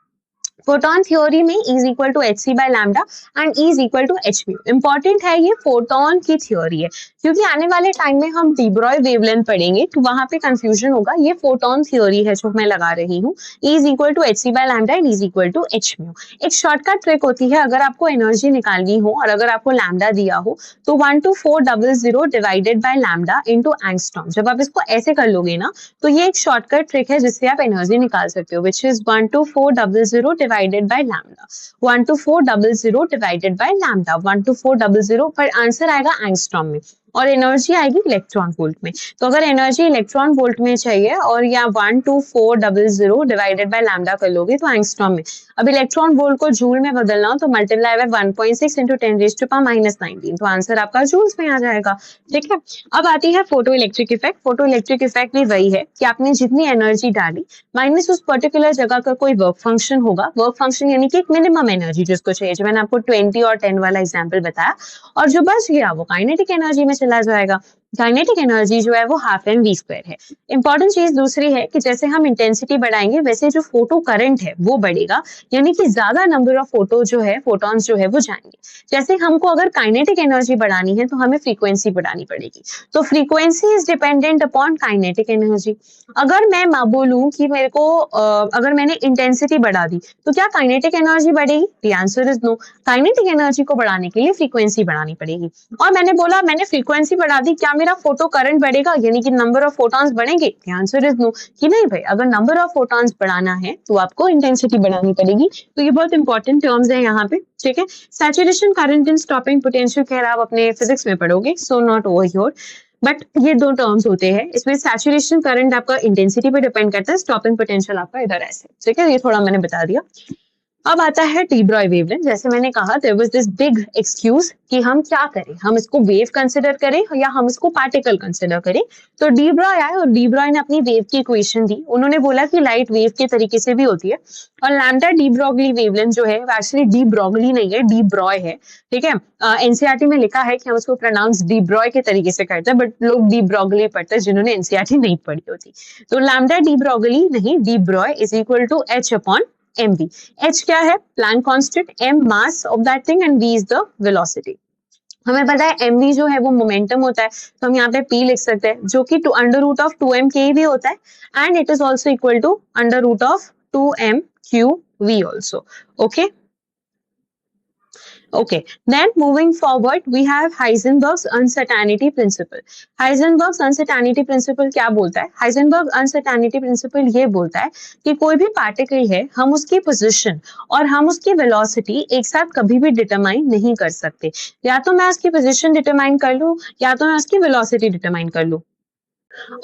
Photon theory में E is equal to hc by lambda and E is equal to h mu. Important है ये photon की theory है, क्योंकि आने वाले टाइम में हम डी ब्रॉय वेवलेंथ पढ़ेंगे तो वहां पे कंफ्यूजन होगा। ये फोटोन थ्योरी है जो मैं लगा रही हूँ। E is equal to hc by lambda and E is equal to h mu. एक शॉर्टकट ट्रिक होती है, अगर आपको एनर्जी निकालनी हो और अगर आपको लैम्डा दिया हो तो 12400 divided by lambda into angstrom. जब आप इसको ऐसे कर लोगे ना तो ये एक शॉर्टकट ट्रिक है जिससे आप एनर्जी निकाल सकते हो, which is 12400 divided by lambda, 12400 divided by lambda, 12400 पर आंसर आएगा एंगस्ट्रॉम में और एनर्जी आएगी इलेक्ट्रॉन वोल्ट में। तो अगर एनर्जी इलेक्ट्रॉन वोल्ट में चाहिए और या 12400 डिवाइडेड बाय लैम्डा कर लोगे तो एंगस्ट्रॉम में। अब इलेक्ट्रॉन वोल्ट को जूल में बदलना हो तो मल्टीप्लाई बाय 1.6 into 10⁻⁹, तो आंसर आपका जूल्स में आ जाएगा। ठीक है, अब आती है photo electric effect. Photo electric effect भी वही है कि आपने जितनी एनर्जी डाली माइनस उस पर्टिकुलर जगह का कोई वर्क फंक्शन होगा। वर्क फंक्शन यानी कि एक मिनिमम एनर्जी जिसको चाहिए, जो मैंने आपको 20 और 10 वाला एग्जांपल बताया, और जो बच गया वो काइनेटिक एनर्जी में चला जाएगा। काइनेटिक एनर्जी जो है वो हाफ एम वी स्क्वायर है। इंपॉर्टेंट चीज दूसरी है कि जैसे हम इंटेंसिटी बढ़ाएंगे वैसे जो फोटो करंट है वो बढ़ेगा, यानी कि ज्यादा नंबर ऑफ फोटो जो है, फोटॉन्स जो है वो जाएंगे। जैसे हमको अगर काइनेटिक एनर्जी बढ़ानी है तो हमें फ्रीक्वेंसी बढ़ानी पड़ेगी, तो frequency is dependent upon kinetic energy. अगर मैं बोलूं कि मेरे को अगर मैंने इंटेंसिटी बढ़ा दी तो क्या काइनेटिक एनर्जी बढ़ेगी? The answer is no. Kinetic energy को बढ़ाने के लिए फ्रीक्वेंसी बढ़ानी पड़ेगी। और मैंने बोला मैंने फ्रीक्वेंसी बढ़ा दी, क्या मेरा फोटो करंट बढ़ेगा, यानी कि नंबर ऑफ फोटॉन्स बढ़ेंगे? द आंसर इज नो, कि नहीं भाई, अगर नंबर ऑफ फोटॉन्स बढ़ाना है तो आपको इंटेंसिटी बढ़ानी पड़ेगी। तो ये बहुत इंपॉर्टेंट टर्म्स है यहाँ पे। ठीक है, saturation current and stopping potential खैर आप अपने फिजिक्स में पढ़ोगे, so not over here, but ये दो टर्म्स होते हैं। इसमें सैचुरेशन करंट आपका इंटेंसिटी पे डिपेंड करता है, स्टॉपिंग पोटेंशियल आपका इधर ऐसे। ठीक है, ये थोड़ा मैंने बता दिया। अब आता है डी ब्रॉय वेवलेंथ। जैसे मैंने कहा there was this big excuse कि हम क्या करें, हम इसको वेव कंसिडर करें या हम इसको पार्टिकल कंसिडर करें। तो डी ब्रॉय आए और डी ब्रॉय ने अपनी वेव की इक्वेशन दी। उन्होंने बोला कि लाइट वेव के तरीके से भी होती है और लैम्डा डी ब्रॉगली वेवलेंथ जो है वो एक्चुअली डी ब्रॉगली नहीं है, डी ब्रॉय है। ठीक है, एनसीईआरटी में लिखा है कि हम उसको प्रोनाउंस डी ब्रॉय के तरीके से करते हैं, बट लोग डी ब्रॉगली पढ़ते हैं जिन्होंने एनसीईआरटी नहीं पढ़ी होती। तो लैम्डा डी ब्रॉगली नहीं, de Broglie is equal to h upon mv। h क्या है? Planck constant, m mass of that thing and v is the velocity. हमें पता है mv जो है वो मोमेंटम होता है, तो हम यहाँ पे p लिख सकते हैं जो कि अंडर रूट ऑफ 2m भी होता है and it is also equal to under root of 2m/v also. Okay Okay, then moving forward, we have Heisenberg's uncertainty principle. Heisenberg's uncertainty principle क्या बोलता है? Heisenberg uncertainty principle ये बोलता है कि कोई भी पार्टिकल है, हम उसकी पोजीशन और हम उसकी वेलोसिटी एक साथ कभी भी डिटरमाइन नहीं कर सकते। या तो मैं उसकी पोजीशन डिटरमाइन कर लूं या तो मैं उसकी वेलोसिटी डिटरमाइन कर लूं।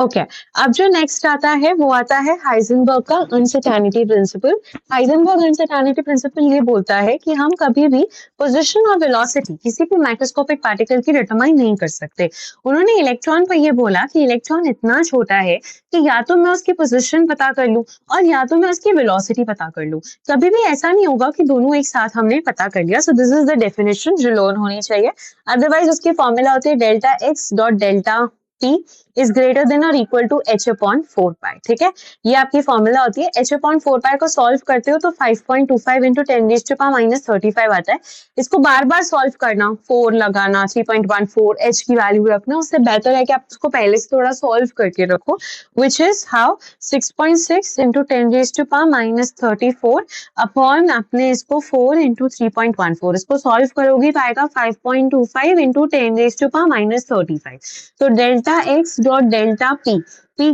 ओके अब जो नेक्स्ट आता है वो आता है हाइजेनबर्ग का uncertainty principle. Heisenberg uncertainty principle ये बोलता है कि हम कभी भी पोजीशन और वेलोसिटी किसी भी माइक्रोस्कोपिक पार्टिकल की डिटरमाइन नहीं कर सकते। उन्होंने इलेक्ट्रॉन पर ये बोला कि इलेक्ट्रॉन इतना छोटा है कि या तो मैं उसकी पोजीशन पता कर लूं और या तो मैं उसकी वेलोसिटी पता कर लूं। कभी भी ऐसा नहीं होगा कि दोनों एक साथ हमने पता कर लिया। So this is the definition जो लर्न होनी चाहिए। अदरवाइज उसकी फॉर्मूला होती है delta x dot delta P is greater than or equal to h upon 4 pi। ठीक है, ये आपकी फॉर्मूला होती है। h upon 4 pi को सॉल्व करते हो तो 5.25 into 10 raised to power minus 35 आता है। इसको बार बार सॉल्व करना, 4 लगाना, 3.14 h की वैल्यू रखना, उससे बेहतर है कि आप उसको पहले से थोड़ा सॉल्व करके रखो। Which is how 6.6 into 10 raised to power minus 34 upon आपने इसको 4 into 3.14, इसको सॉल्व करोगी तो आएगा 5.25 into 10 raised to power minus 35। तो delta x dot delta p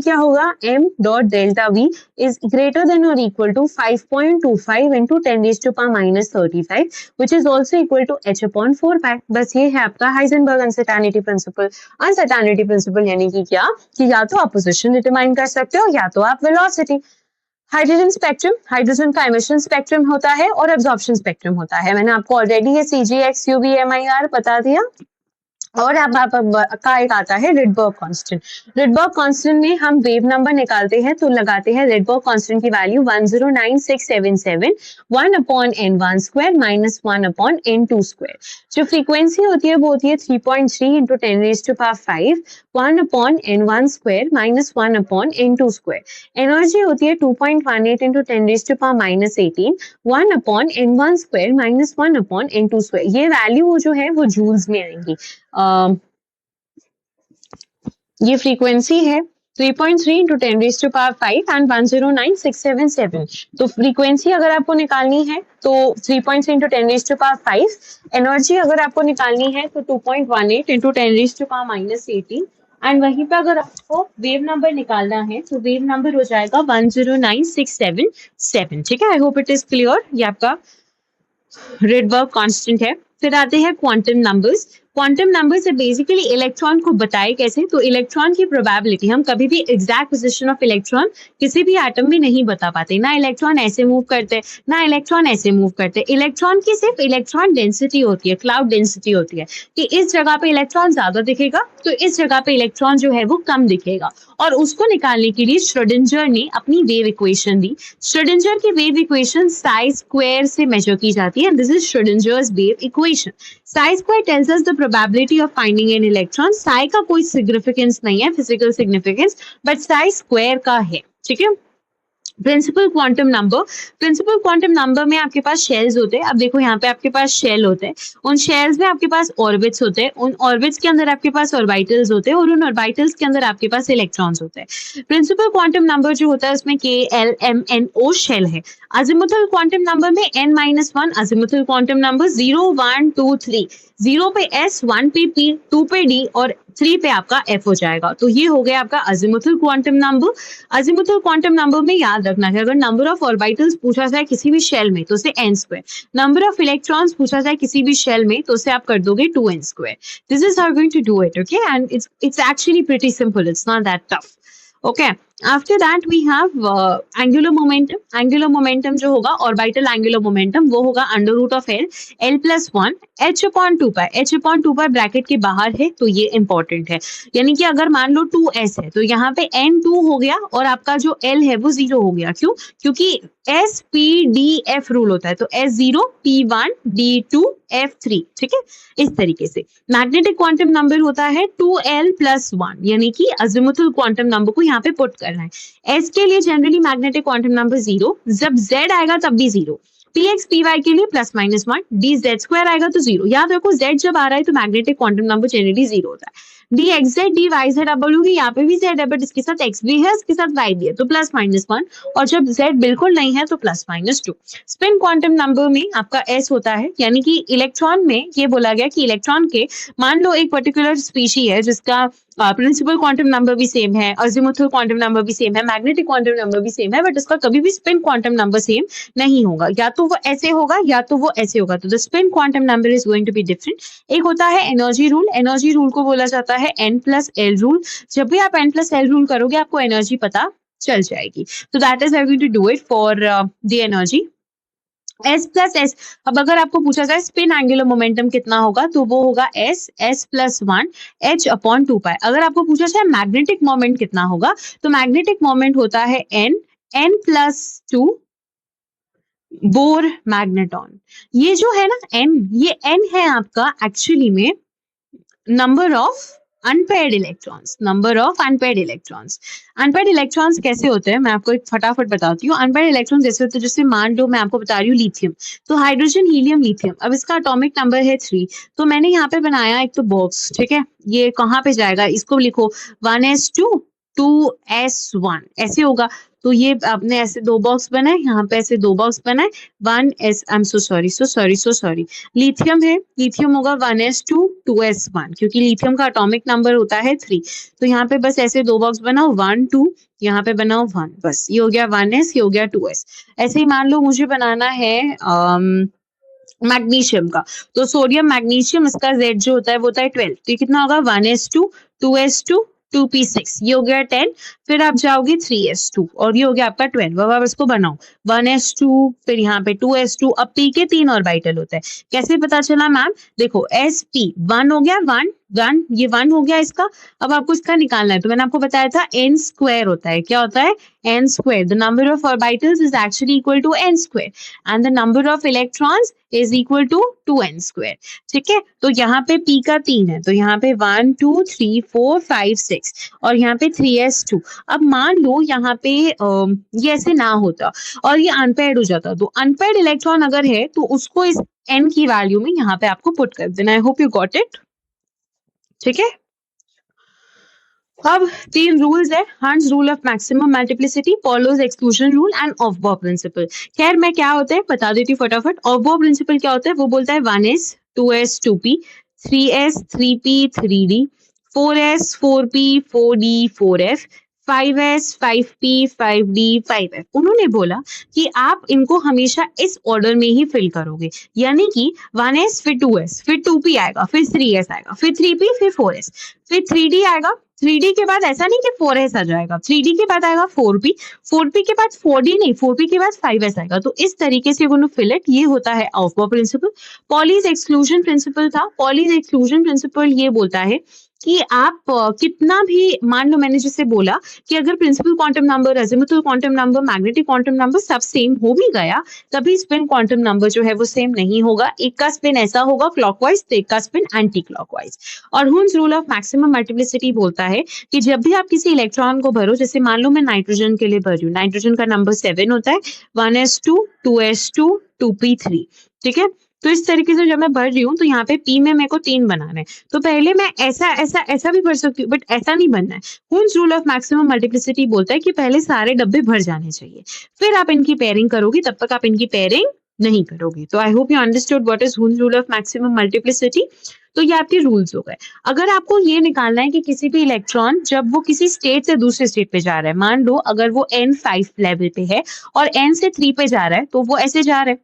क्या होगा? m dot delta v is greater than और equal to 5.25 into 10 raised to power minus 35 which is also equal to h upon 4 pi। बस ये है आपका Heisenberg uncertainty principle. Uncertainty principle यानी कि क्या कि या तो आप पोजीशन डिटरमाइन कर सकते हो या तो आप वेलोसिटी। हाइड्रोजन स्पेक्ट्रम, हाइड्रोजन का एमिशन स्पेक्ट्रम होता है और एब्जॉर्प्शन स्पेक्ट्रम होता है। मैंने आपको ऑलरेडी ये CGX UV MIR बता दिया। और अब का एक आता है रिडबर्ग कांस्टेंट। रिडबर्ग कांस्टेंट में हम वेव नंबर निकालते हैं तो लगाते हैं रिडबर्ग कांस्टेंट की value 109677 1 upon n1 square minus 1 upon n2 square. जो फ्रीक्वेंसी होती है वो होती है 3.3 into 10 raised to power 5 1 upon n1 square minus 1 upon n2 square. Energy होती है 2.18 into 10 raised to power minus 18 1 upon n1 square minus 1 upon n2 square. ये value जो है वो जूल्स में आएंगी। ये फ्रीक्वेंसी है 3.3 into 10 raised to power 5 and 109677। तो फ्रीक्वेंसी अगर आपको निकालनी है तो 3.3 into 10 raised to power 5। Energy अगर आपको निकालनी है तो 2.18 into 10 raised to power minus 18 and वहीं पे अगर आपको वेव नंबर निकालना है तो वेव नंबर हो जाएगा 109677। ठीक है, I hope it is clear. ये आपका रिडबर्ग कांस्टेंट है। फिर आते हैं क्वांटम नंबर्स। क्वांटम नंबर से बेसिकली इलेक्ट्रॉन को बताए कैसे, तो इलेक्ट्रॉन की प्रोबेबिलिटी हम कभी भी एग्जैक्ट पोजीशन ऑफ इलेक्ट्रॉन किसी भी एटम में नहीं बता पाते। ना इलेक्ट्रॉन ऐसे मूव करते ना इलेक्ट्रॉन ऐसे मूव करते। इलेक्ट्रॉन की सिर्फ इलेक्ट्रॉन डेंसिटी होती है, क्लाउड डेंसिटी होती है कि इस जगह पे इलेक्ट्रॉन ज्यादा दिखेगा तो इस जगह पे इलेक्ट्रॉन जो है वो कम दिखेगा। और उसको निकालने के लिए श्रोडिंजर ने अपनी वेव इक्वेशन दी। श्रोडिंजर की वेव इक्वेशन साई स्क्वायर से मेजर की जाती है। This is Schrodinger's wave equation. Psi square tells us the probability of finding an electron. Psi का कोई सिग्निफिकेंस नहीं है, physical significance, but psi square का है। ठीक है, principal quantum number. Principal quantum number में आपके पास शेल्स होते हैं। अब देखो यहाँ पे आपके पास शेल होते हैं, उन शेल्स में आपके पास ऑर्बिट्स होते हैं, उन ऑर्बिट्स के अंदर आपके पास ऑर्बिटल्स होते हैं और उन ऑर्बिटल्स के अंदर आपके पास इलेक्ट्रॉन्स होते हैं। प्रिंसिपल क्वांटम नंबर जो होता है उसमें K L M N O shell है। अजीमुथल क्वांटम नंबर में n-1 अजीमुथल क्वांटम नंबर 0 1 2 3, 0 पे S, 1 पे P, 2 पे D और 3 पे आपका F हो जाएगा। तो ये हो गया आपका azimuthal quantum number. Azimuthal quantum number में याद रखना है अगर नंबर ऑफ ऑर्बिटल्स पूछा जाए किसी भी शेल में तो उसे n square, number of electrons पूछा जाए किसी भी शेल में तो उसे आप कर दोगे 2n square. This is how going to do it. Okay, and it's actually pretty simple, it's not that tough. Okay, after that we have angular momentum. Angular momentum जो होगा, ऑर्बिटल एंगुलर मोमेंटम, वो होगा under root of l plus one h upon two pi. H upon two pi bracket के बाहर है तो ये important है, यानी कि अगर मान लो 2s है तो यहाँ पे n2 हो गया और आपका जो l है वो 0 हो गया। क्यों? क्योंकि S P D F rule होता है, तो S0 P1 D2 F3, ठीक है। इस तरीके से मैग्नेटिक क्वांटम नंबर होता है 2l प्लस 1, यानी कि अज़ीमुथल क्वांटम नंबर को यहाँ पे पुट करना है। s के लिए जनरली मैग्नेटिक क्वांटम नंबर 0, जब z आएगा तब भी 0। px py के लिए प्लस माइनस 1, dz स्क्वायर आएगा तो 0। याद रखो z जब आ रहा है तो मैग्नेटिक क्वांटम नंबर जनरली 0 होता है। dxz dyz अब बोलूंगी यहाँ पे भी z है, बट इसके साथ x भी है, इसके साथ y भी है, तो प्लस माइनस 1, और जब z बिल्कुल नहीं है तो plus minus 2। Spin quantum number में आपका s होता है, यानी कि इलेक्ट्रॉन में ये बोला गया कि इलेक्ट्रॉन के, मान लो एक पर्टिकुलर स्पीशी है जिसका प्रिंसिपल क्वांटम नंबर भी सेम है, अज़ीमुथल क्वांटम नंबर भी सेम है, मैग्नेटिक क्वांटम नंबर भी सेम है, बट उसका कभी भी स्पिन क्वांटम नंबर सेम नहीं होगा, या तो वो ऐसे होगा या तो वो ऐसे होगा, तो the spin quantum number is going to be different. एक होता है एनर्जी रूल। एनर्जी रूल को बोला जाता है n प्लस एल रूल। जब भी आप n प्लस एल रूल करोगे आपको एनर्जी पता चल जाएगी। तो that is I going to do it for the energy. S plus s, अब अगर आपको पूछा जाए स्पिन एंगुलर मोमेंटम कितना होगा, तो वो होगा S प्लस 1 H अपॉन 2 पाई। अगर आपको पूछा जाए मैग्नेटिक मोमेंट कितना होगा, तो मैग्नेटिक मोमेंट होता है N प्लस 2 बोर मैग्नेटॉन। ये जो है ना N, ये N है आपका एक्चुअली में number of unpaired electrons. Number of unpaired electrons. Unpaired electrons कैसे होते हैं मैं आपको एक फटाफट बताती हूँ। अनपेयर्ड इलेक्ट्रॉन्स जैसे होते हैं, जैसे मान लो मैं आपको बता रही हूँ लिथियम, तो हाइड्रोजन हीलियम लिथियम, अब इसका एटॉमिक नंबर है 3, तो मैंने यहाँ पे बनाया एक तो बॉक्स, ठीक है। ये कहाँ पे जाएगा, इसको लिखो 1s2 2s1 ऐसे होगा। तो ये आपने ऐसे दो बॉक्स बनाए, यहाँ पे ऐसे दो बॉक्स बनाए, 1s, I am so sorry, lithium है, लिथियम होगा 1s2 2s1, क्योंकि लिथियम का एटॉमिक नंबर होता है 3। तो यहाँ पे बस ऐसे दो बॉक्स बनाओ, 1 2, यहाँ पे बनाओ 1, बस ये हो गया 1s, ये हो गया 2s। ऐसे ही मान लो मुझे बनाना है मैग्नीशियम का, तो सोडियम मैग्नीशियम, इसका Z जो होता है वो होता है 12, तो ये कितना होगा 1s2 2s2 2p6, ये हो गया 10। फिर आप जाओगे 3s2 और ये हो गया आपका 12। अब आप इसको बनाओ 1s2, फिर यहाँ पे 2s2। अब p के 3 ऑर्बिटल होते हैं, कैसे पता चला मैम? देखो sp 1 हो गया, 1 ये 1 हो गया इसका। अब आपको इसका निकालना है, तो मैंने आपको बताया था n स्क्वायर होता है। क्या होता है? n square. The number of orbitals is actually equal to n square and the number of electrons is equal to 2n square, ठीक है। तो यहाँ पे p का 3 है, तो यहाँ पे 1 2 3 4 5 6 और यहाँ पे 3s2। अब मान लो यहाँ पे ये ऐसे ना होता और ये अनपेयर्ड हो जाता, तो अनपेयर्ड इलेक्ट्रॉन अगर है तो उसको इस n की वैल्यू में यहाँ पे आपको पुट कर देना। I hope you got it, ठीक है। अब 3 रूल्स है, Hund's rule of maximum multiplicity, Pauli's exclusion rule and aufbau principle. खैर मैं क्या होता है बता देती हूँ फटाफट। ऑफ-बॉ प्रिंसिपल क्या होता है? वो बोलता है 1s 2s 2p 3s 3p 3d 4s 4p 4d 4f 5s 5p 5d 5f। उन्होंने बोला कि आप इनको हमेशा इस ऑर्डर में ही फिल करोगे, यानी कि 1s फिर 2s फिर 2p आएगा, फिर 3s आएगा, फिर 3p फिर 4s फिर 3d आएगा। 3D के बाद ऐसा नहीं कि 4s आ जाएगा, 3D के बाद आएगा 4p, 4p के बाद 4D नहीं, 4p के बाद 5s आएगा। तो इस तरीके से गोइंग टू फिल इट, ये होता है ऑफ-बॉ प्रिंसिपल। पॉलीज एक्सक्लूजन प्रिंसिपल था। पॉलीज एक्सक्लूजन प्रिंसिपल ये बोलता है कि आप कितना भी, मान लो मैंने जैसे बोला कि अगर principal quantum number, azimuthal quantum number, magnetic quantum number सब सेम हो भी गया, तभी स्पिन क्वांटम नंबर जो है वो सेम नहीं होगा। एक का स्पिन ऐसा होगा क्लॉकवाइज, तो एक का स्पिन एंटी क्लॉकवाइज। और Hund's rule of maximum multiplicity बोलता है कि जब भी आप किसी इलेक्ट्रॉन को भरो, जैसे मान लो मैं नाइट्रोजन के लिए भर रही हूँ, नाइट्रोजन का नंबर 7 होता है, 1s2 2s2 2p3, ठीक है। तो इस तरीके से जब मैं भर रही हूँ तो यहाँ पे p में मेरे को 3 बनाना है, तो पहले मैं ऐसा ऐसा ऐसा भी भर सकती हूँ, बट ऐसा नहीं बनना है। Hund's rule of maximum multiplicity बोलता है कि पहले सारे डब्बे भर जाने चाहिए, फिर आप इनकी पेयरिंग करोगे, तब तक आप इनकी पेयरिंग नहीं करोगे। तो आई hope you understood what is Hund's rule of maximum multiplicity. तो ये आपके रूल्स हो गए। अगर आपको ये निकालना है कि किसी भी इलेक्ट्रॉन जब वो किसी स्टेट से दूसरे स्टेट पे जा रहा है, मान लो अगर वो n5 लेवल पे है और n से 3 पे जा रहा है, तो वो ऐसे जा रहा है,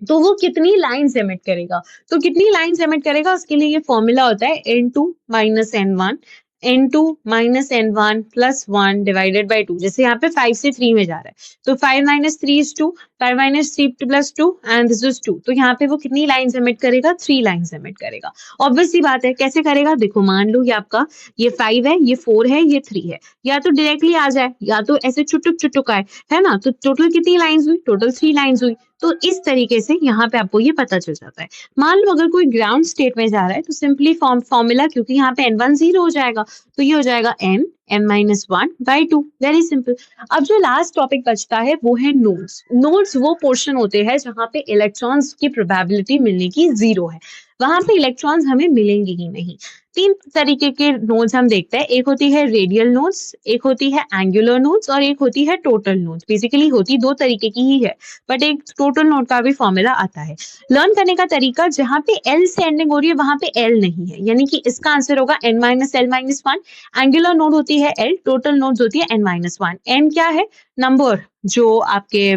तो वो कितनी लाइन्स एमिट करेगा? तो कितनी लाइन्स एमिट करेगा उसके लिए ये फॉर्मूला होता है n2 - n1 n2 minus n1 plus 1 divided by 2. जैसे यहाँ पे 5 से 3 में जा रहा है तो 5 minus 3 is 2, 5 minus 3 plus 2 and this is 2. तो यहाँ पे वो कितनी लाइन्स एमिट करेगा? 3 लाइन्स एमिट करेगा. ऑब्वियस सी बात है, कैसे करेगा? देखो मान लो ये आपका ये 5 है, ये 4 है, ये 3 है, या तो डायरेक्टली आ जाए या तो ऐसे चुटुक चुटुक आए, है ना? तो टोटल कितनी लाइन्स हुई? टोटल 3 लाइन्स हुई. तो इस तरीके से यहाँ पे आपको ये पता चल जाता है. मान लो अगर कोई ग्राउंड स्टेट में जा रहा है तो सिंपली फॉर्मूला, क्योंकि यहाँ पे n1 0 हो जाएगा तो ये हो जाएगा n-1/2. Very simple. अब जो लास्ट टॉपिक बचता है वो है नोड्स. नोड्स वो पोर्शन होते हैं जहाँ पे इलेक्ट्रॉन्स की प्रोबेबिलिटी मिलने की 0 है. वहां पे इलेक्ट्रॉन्स हमें मिलेंगे ही नहीं. 3 तरीके के नोड्स हम देखते हैं. एक होती है रेडियल नोड्स, एक होती है एंगुलर नोड्स और एक होती है टोटल नोड्स. बेसिकली होती 2 तरीके की ही है, बट एक टोटल नोड का भी फॉर्मूला आता है. लर्न करने का तरीका, जहां पे L से एंडिंग हो रही है वहां पे L नहीं है, यानी कि इसका आंसर होगा n-L-1. एंगुलर नोड होती है L, टोटल नोड्स होती है n-1. n क्या है? नंबर जो आपके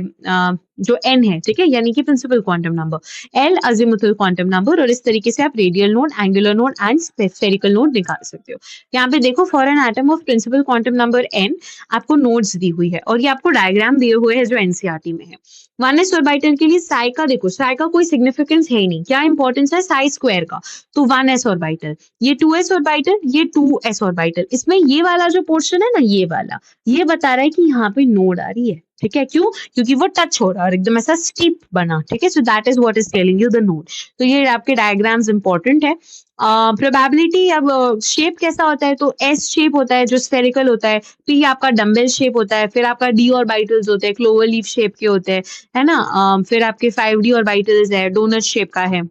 जो n है, ठीक है, यानी कि principal quantum number. L azimuthal quantum number. और इस तरीके से आप radial node, angular node and spherical node निकाल सकते हो. यहाँ पे देखो, for an atom of principal quantum number n आपको नोड्स दी हुई है और ये आपको डायग्राम दिए हुए हैं जो एनसीईआरटी में है. 1s ऑर्बिटल के लिए साई का देखो, साई का कोई सिग्निफिकेंस है ही नहीं. क्या इंपॉर्टेंस है? साई स्क्वायर का. तो 1s ऑर्बिटल, ये 2s ऑर्बिटल, ये 2s ऑर्बिटल. इसमें ये वाला जो पोर्शन है ना, ये वाला, ये बता रहा है कि यहाँ पे नोड आ रही है. ठीक है, क्यों? क्योंकि वो टच हो रहा है और एकदम ऐसा स्टिप बना. ठीक है, so that is what is telling you the node. तो ये आपके डायग्राम्स इंपॉर्टेंट है. प्रोबेबिलिटी, अब शेप कैसा होता है? तो एस शेप होता है जो स्फेरिकल होता है. पी आपका डम्बल शेप होता है. फिर आपका डी ऑर्बिटल्स होते हैं, क्लोवर लीफ शेप के होते हैं, है ना? फिर आपके 5d ऑर्बिटल्स है, डोनट शेप का है.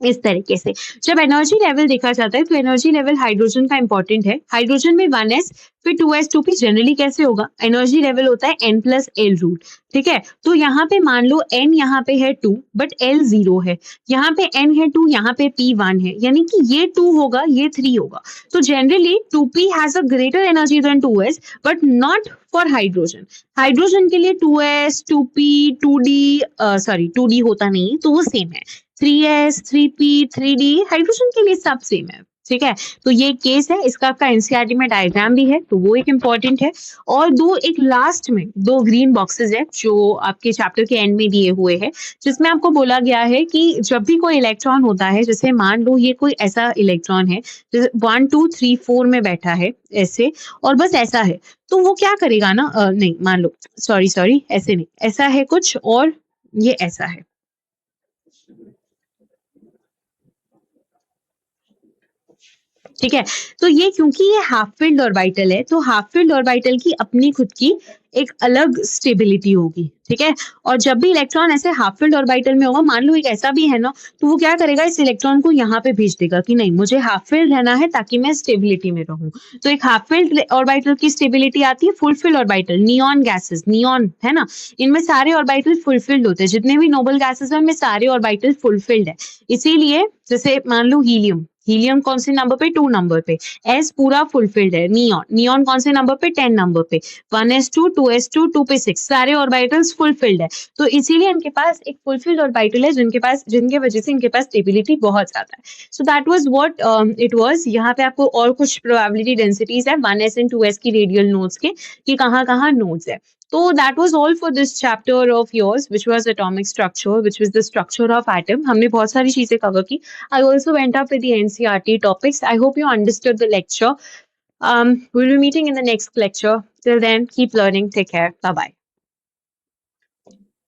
इस तरीके से जब एनर्जी लेवल देखा जाता है तो एनर्जी लेवल हाइड्रोजन का इंपॉर्टेंट है. हाइड्रोजन में 1s फिर 2s 2p. जनरली कैसे होगा? एनर्जी लेवल होता है n प्लस एल रूट. ठीक है, तो यहाँ पे मान लो n यहाँ पे है 2 बट l 0 है, यहाँ पे n है 2, यहाँ पे p 1 है, यानी कि ये 2 होगा, ये 3 होगा. तो generally 2p has a greater energy than 2s but not for hydrogen. Hydrogen के लिए 2s 2p 2d होता नहीं, तो वो सेम है. 3s 3p 3d हाइड्रोजन के लिए सब सेम है. ठीक है, तो ये केस है. इसका आपका एनसीईआरटी में डायग्राम भी है, तो वो एक इम्पॉर्टेंट है. और एक लास्ट में 2 ग्रीन बॉक्सेस है जो आपके चैप्टर के एंड में दिए हुए हैं, जिसमें आपको बोला गया है कि जब भी कोई इलेक्ट्रॉन होता है, जैसे मान लो ये कोई ऐसा इलेक्ट्रॉन है जैसे 1 2 3 4 में बैठा है ऐसे, और बस ऐसा है, तो वो क्या करेगा ना, नहीं मान लो, सॉरी ऐसे नहीं, ऐसा है कुछ और ये ऐसा है. ठीक है, तो ये क्योंकि ये हाफ फील्ड ऑर्बिटल है, तो हाफ फील्ड ऑर्बिटल की अपनी खुद की एक अलग स्टेबिलिटी होगी. ठीक है, और जब भी इलेक्ट्रॉन ऐसे हाफ फील्ड ऑर्बिटल में होगा, मान लो एक ऐसा भी है ना, तो वो क्या करेगा, इस इलेक्ट्रॉन को यहाँ पे भेज देगा कि नहीं, मुझे हाफ फील्ड रहना है ताकि मैं स्टेबिलिटी में रहूं. तो एक हाफ फील्ड ऑर्बिटल की स्टेबिलिटी आती है. Full filled orbital, neon gases, neon है ना, इनमें सारे ऑर्बिटल फुल फील्ड होते हैं. जितने भी नोबल गैसेस है उनमें सारे ऑर्बिटल फुल फील्ड है. इसीलिए जैसे मान लो हीलियम, हीलियम कौन से नंबर पे? 2 नंबर पे. एस पूरा फुलफिल्ड है. नियॉन, नियॉन कौन से नंबर पे? 10 नंबर पे. 1s2 2s2 2p6 सारे ऑर्बिटल्स फुलफिल्ड है. तो इसीलिए इनके पास एक फुलफिल्ड ऑर्बिटल है जिनके वजह से इनके पास स्टेबिलिटी बहुत ज्यादा है. So that was what it was. यहाँ पे आपको और कुछ प्रोबेबिलिटी डेंसिटीज है 1s एंड 2s की रेडियल नोड्स के, कि कहाँ कहाँ नोड्स है. So that was all for this chapter of yours, which was atomic structure, which was the structure of atom. हमने बहुत सारी चीजें cover की. I also went up with the NCERT topics. I hope you understood the lecture. We'll be meeting in the next lecture. Till then, keep learning. Take care. Bye bye.